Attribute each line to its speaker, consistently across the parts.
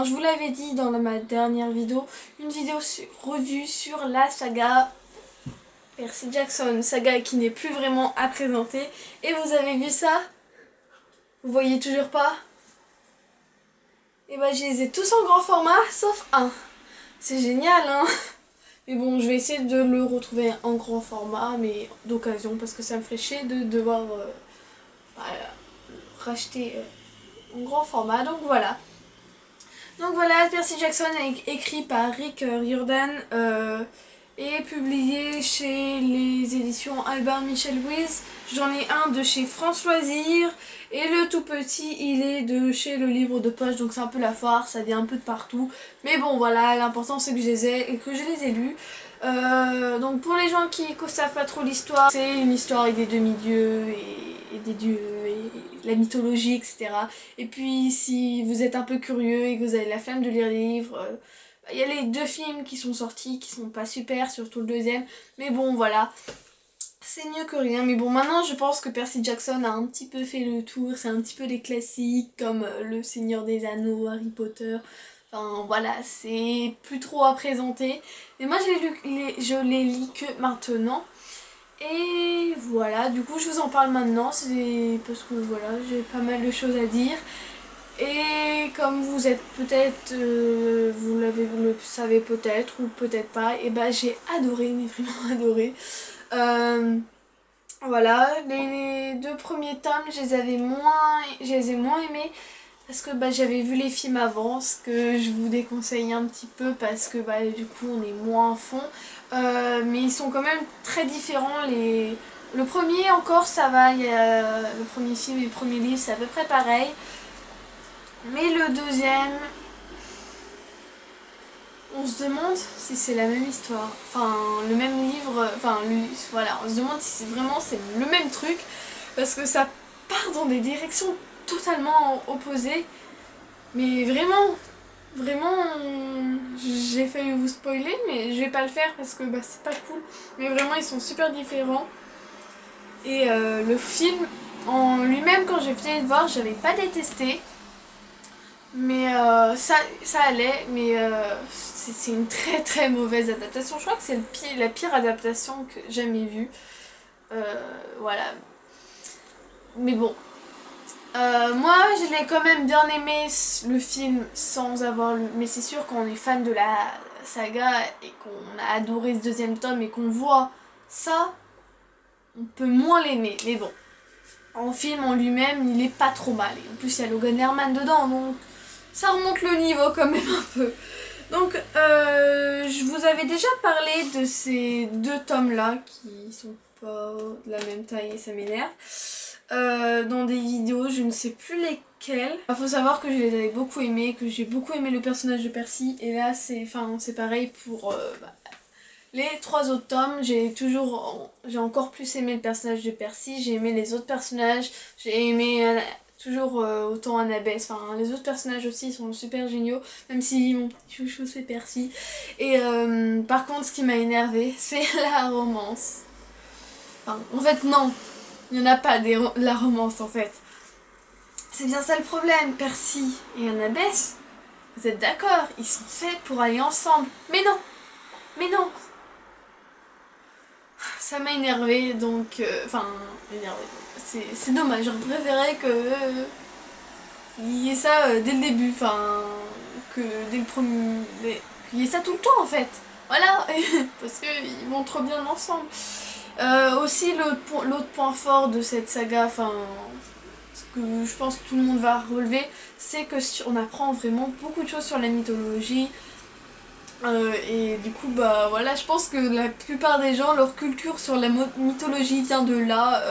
Speaker 1: je vous l'avais dit dans ma dernière vidéo, une vidéo revue sur la saga Percy Jackson, saga qui n'est plus vraiment à présenter. Et vous avez vu ça? Vous voyez toujours pas? Et bah je les ai tous en grand format, sauf un. C'est génial, hein? Mais bon, je vais essayer de le retrouver en grand format, mais d'occasion, parce que ça me ferait chier de devoir bah, racheter en grand format. Donc voilà. Donc voilà, Percy Jackson est écrit par Rick Riordan et publié chez les éditions Albin Michel Louise. J'en ai un de chez France Loisirs et le tout petit il est de chez le livre de poche, donc c'est un peu la foire, ça vient un peu de partout. Mais bon voilà, l'important c'est que je les ai et que je les ai lus. Donc pour les gens qui ne savent pas trop l'histoire, c'est une histoire avec des demi-dieux et des dieux et la mythologie, etc. Et puis si vous êtes un peu curieux et que vous avez la flemme de lire les livres, il y a les 2 films qui sont sortis qui sont pas super, surtout le deuxième. Mais bon voilà, c'est mieux que rien. Mais bon, maintenant je pense que Percy Jackson a un petit peu fait le tour. C'est un petit peu les classiques comme Le Seigneur des Anneaux, Harry Potter. Enfin voilà, c'est plus trop à présenter. Mais moi je les lis que maintenant. Et voilà, du coup je vous en parle maintenant, c'est parce que voilà, j'ai pas mal de choses à dire. Et comme vous êtes peut-être, vous le savez peut-être ou peut-être pas, et bah j'ai adoré, mais vraiment adoré. Voilà, les 2 premiers tomes, je les ai moins aimés. Parce que bah, j'avais vu les films avant, ce que je vous déconseille un petit peu parce que bah, du coup on est moins à fond. Mais ils sont quand même très différents. Le premier encore ça va, le premier film et le premier livre c'est à peu près pareil. Mais le deuxième, on se demande si c'est la même histoire. Enfin, le même livre, enfin voilà, on se demande si vraiment c'est le même truc. Parce que ça part dans des directions totalement opposées. Mais vraiment, j'ai failli vous spoiler, mais je vais pas le faire parce que bah, c'est pas cool. Mais vraiment, ils sont super différents. Et le film en lui-même, quand j'ai fini de voir, j'avais pas détesté. Mais ça allait, mais c'est une très très mauvaise adaptation. Je crois que c'est la pire adaptation que j'ai jamais vue. Voilà. Mais bon. Moi, je l'ai quand même bien aimé le film sans avoir lu. Mais c'est sûr qu'on est fan de la saga et qu'on a adoré ce deuxième tome et qu'on voit ça, on peut moins l'aimer. Mais bon, en film en lui-même, il est pas trop mal. Et en plus, il y a Logan Lerman dedans, donc ça remonte le niveau quand même un peu. Donc, je vous avais déjà parlé de ces 2 tomes-là qui sont pas de la même taille et ça m'énerve. Dans des vidéos, je ne sais plus lesquelles. Il faut savoir que je les avais beaucoup aimés, que j'ai beaucoup aimé le personnage de Percy. Et là, c'est pareil pour les 3 autres tomes. J'ai encore plus aimé le personnage de Percy. J'ai aimé les autres personnages. J'ai aimé toujours autant Annabeth. Enfin, les autres personnages aussi sont super géniaux. Même si mon petit chouchou c'est Percy. Et par contre, ce qui m'a énervé, c'est la romance. Enfin, en fait, non. Il n'y en a pas la romance en fait. C'est bien ça le problème. Percy et Annabeth, vous êtes d'accord, ils sont faits pour aller ensemble. Mais non. Mais non. Ça m'a énervé donc... Enfin, énervé. C'est dommage. J'aurais préféré que... il y ait ça dès le début. Enfin, que dès le premier... qu'il y ait ça tout le temps en fait. Voilà. Parce qu'ils vont trop bien ensemble. Aussi l'autre point fort de cette saga, enfin ce que je pense que tout le monde va relever, c'est que on apprend vraiment beaucoup de choses sur la mythologie. Et du coup bah voilà, je pense que la plupart des gens, leur culture sur la mythologie vient de là.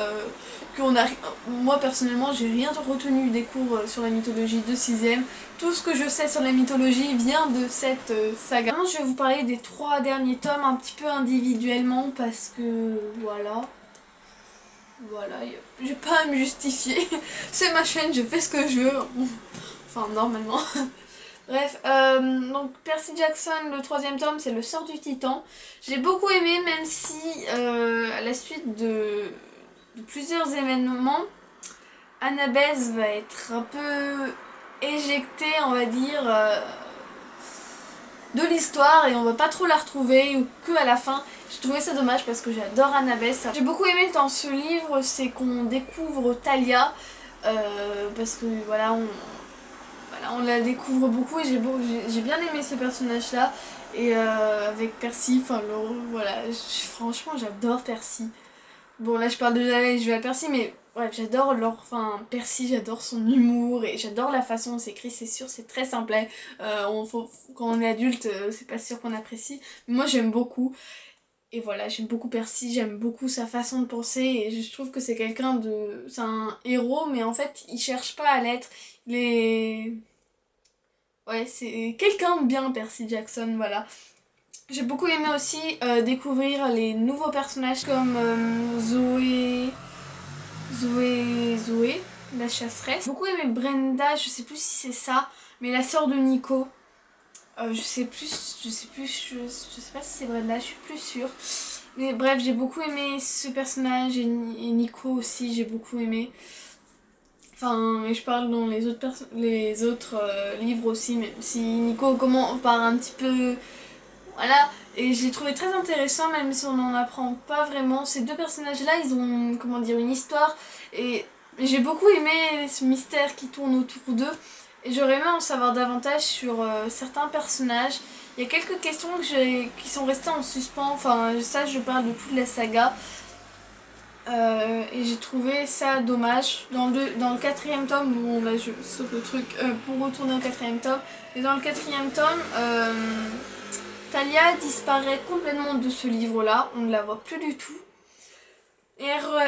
Speaker 1: Moi personnellement j'ai rien retenu des cours sur la mythologie de 6ème. Tout ce que je sais sur la mythologie vient de cette saga. Maintenant je vais vous parler des 3 derniers tomes un petit peu individuellement parce que voilà. Voilà, j'ai pas à me justifier. C'est ma chaîne, je fais ce que je veux. Enfin normalement. Bref, donc Percy Jackson, le 3ème tome, c'est le sort du titan. J'ai beaucoup aimé, même si à la suite de plusieurs événements, Annabeth va être un peu éjectée, on va dire, de l'histoire et on va pas trop la retrouver ou que à la fin. J'ai trouvé ça dommage parce que j'adore Annabeth. J'ai beaucoup aimé dans ce livre, c'est qu'on découvre Talia parce que voilà, on la découvre beaucoup et j'ai bien aimé ce personnage là. Et avec Percy, enfin voilà, franchement j'adore Percy. Bon là je parle de Jalal et je vais à Percy, mais bref j'adore Percy, j'adore son humour et j'adore la façon dont c'est écrit, c'est sûr c'est très simple. Quand on est adulte c'est pas sûr qu'on apprécie, mais moi j'aime beaucoup. Et voilà, j'aime beaucoup Percy, j'aime beaucoup sa façon de penser et je trouve que c'est quelqu'un de... C'est un héros mais en fait il cherche pas à l'être, il est... Ouais, c'est quelqu'un de bien, Percy Jackson, voilà. J'ai beaucoup aimé aussi découvrir les nouveaux personnages comme Zoé, la chasseresse. J'ai beaucoup aimé Brenda, je sais plus si c'est ça, mais la sœur de Nico. Je sais pas si c'est Brenda, je suis plus sûre. Mais bref, j'ai beaucoup aimé ce personnage et Nico aussi, j'ai beaucoup aimé. Enfin, et je parle dans les autres livres aussi, même si Nico commence par un petit peu... Voilà, et j'ai trouvé très intéressant, même si on n'en apprend pas vraiment. Ces deux personnages-là, ils ont, comment dire, une histoire, et j'ai beaucoup aimé ce mystère qui tourne autour d'eux. Et j'aurais aimé en savoir davantage sur certains personnages. Il y a quelques questions qui sont restées en suspens, enfin ça je parle de toute la saga. Et j'ai trouvé ça dommage. Dans le quatrième tome, bon là je saute le truc pour retourner au quatrième tome. Et dans le quatrième tome, Talia disparaît complètement de ce livre-là. On ne la voit plus du tout. Et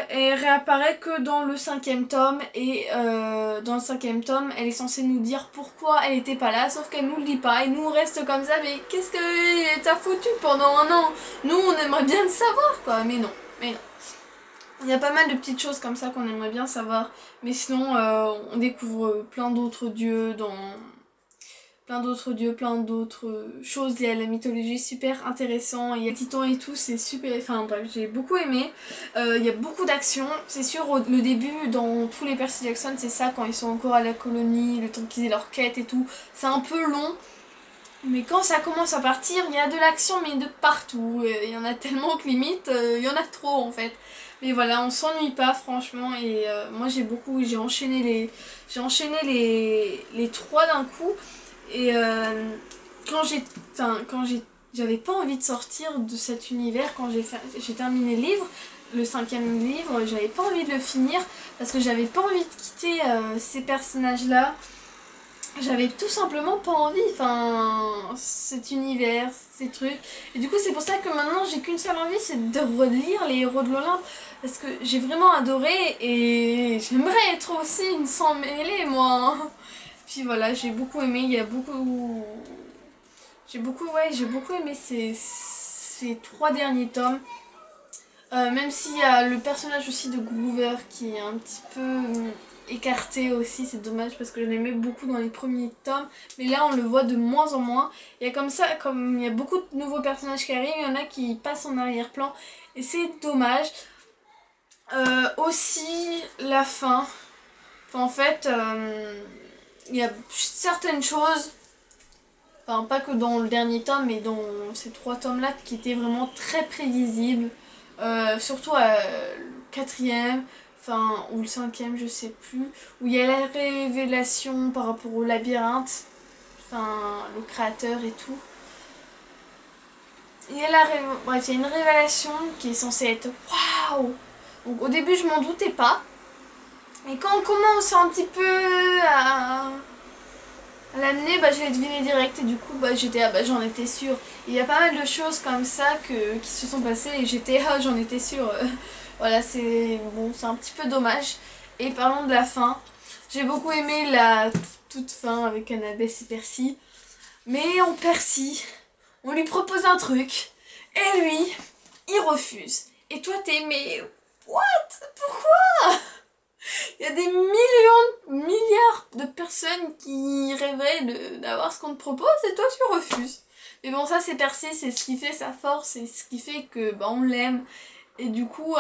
Speaker 1: elle réapparaît que dans le cinquième tome. Et dans le cinquième tome, elle est censée nous dire pourquoi elle était pas là. Sauf qu'elle nous le dit pas. Et nous on reste comme ça. Mais qu'est-ce que t'as foutu pendant un an? Nous on aimerait bien le savoir quoi. Mais non. Il y a pas mal de petites choses comme ça qu'on aimerait bien savoir. Mais sinon, on découvre plein d'autres dieux plein d'autres choses liées à la mythologie super intéressant. Il y a Titan et tout, c'est super... Enfin bref, j'ai beaucoup aimé. Il y a beaucoup d'action. C'est sûr, le début, dans tous les Percy Jackson, c'est ça, quand ils sont encore à la colonie, le temps qu'ils aient leur quête et tout. C'est un peu long. Mais quand ça commence à partir, il y a de l'action, mais de partout. Il y en a tellement que limite, il y en a trop en fait. Mais voilà, on s'ennuie pas franchement. Et moi j'ai enchaîné les trois d'un coup. Et j'avais pas envie de sortir de cet univers quand j'ai terminé le livre, le cinquième livre, j'avais pas envie de le finir parce que j'avais pas envie de quitter ces personnages-là. J'avais tout simplement pas envie, cet univers, ces trucs. Et du coup, c'est pour ça que maintenant, j'ai qu'une seule envie, c'est de relire les Héros de l'Olympe. Parce que j'ai vraiment adoré et j'aimerais être aussi une sans mêlée, moi. Puis voilà, j'ai beaucoup aimé, il y a beaucoup... J'ai beaucoup aimé ces trois derniers tomes. Même s'il y a le personnage aussi de Groover qui est un petit peu écarté aussi, c'est dommage parce que je l'aimais beaucoup dans les premiers tomes, mais là on le voit de moins en moins. Il y a comme il y a beaucoup de nouveaux personnages qui arrivent, il y en a qui passent en arrière-plan et c'est dommage. Aussi la fin. En fait, il y a certaines choses, enfin pas que dans le dernier tome, mais dans ces trois tomes-là qui étaient vraiment très prévisibles. Surtout le quatrième, ou le cinquième, je sais plus, où il y a la révélation par rapport au labyrinthe, le créateur et tout. Bref, il y a une révélation qui est censée être waouh! Donc au début, je m'en doutais pas. Et quand on commence un petit peu à l'amener, je l'ai deviné direct et du coup j'en étais sûre. Il y a pas mal de choses comme ça qui se sont passées et j'en étais sûre. Voilà, c'est un petit peu dommage. Et parlons de la fin. J'ai beaucoup aimé la toute fin avec Annabeth et Percy. Mais Percy, on lui propose un truc et lui, il refuse. Et toi mais what? Pourquoi? Il y a des milliards de personnes qui rêveraient d'avoir ce qu'on te propose et toi tu refuses. Mais bon, ça c'est Percy, c'est ce qui fait sa force, c'est ce qui fait que on l'aime. Et du coup,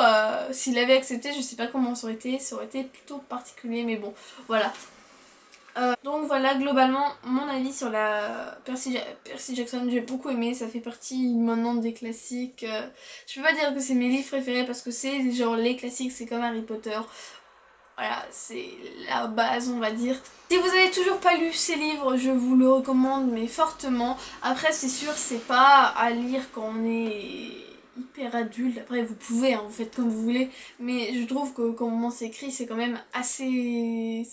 Speaker 1: s'il avait accepté, je sais pas comment ça aurait été plutôt particulier, mais bon, voilà. Donc voilà, globalement, mon avis sur la Percy Jackson, j'ai beaucoup aimé, ça fait partie maintenant des classiques. Je peux pas dire que c'est mes livres préférés parce que c'est genre les classiques, c'est comme Harry Potter. Voilà, c'est la base, on va dire. Si vous avez toujours pas lu ces livres, je vous le recommande, mais fortement. Après, c'est sûr, c'est pas à lire quand on est hyper adulte. Après, vous pouvez, hein, vous faites comme vous voulez. Mais je trouve que comment c'est écrit, c'est quand même assez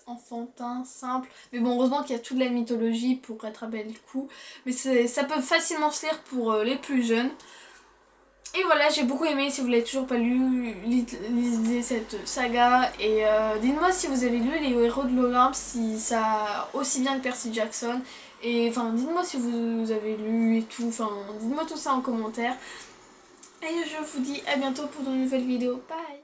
Speaker 1: enfantin, simple. Mais bon, heureusement qu'il y a toute la mythologie pour rattraper le coup. Mais ça peut facilement se lire pour les plus jeunes. Et voilà, j'ai beaucoup aimé. Si vous l'avez toujours pas lu, lisez cette saga. Et dites-moi si vous avez lu Les Héros de l'Olympe, si ça aussi bien que Percy Jackson. Et enfin, dites-moi si vous avez lu et tout. Enfin, dites-moi tout ça en commentaire. Et je vous dis à bientôt pour de nouvelles vidéos. Bye!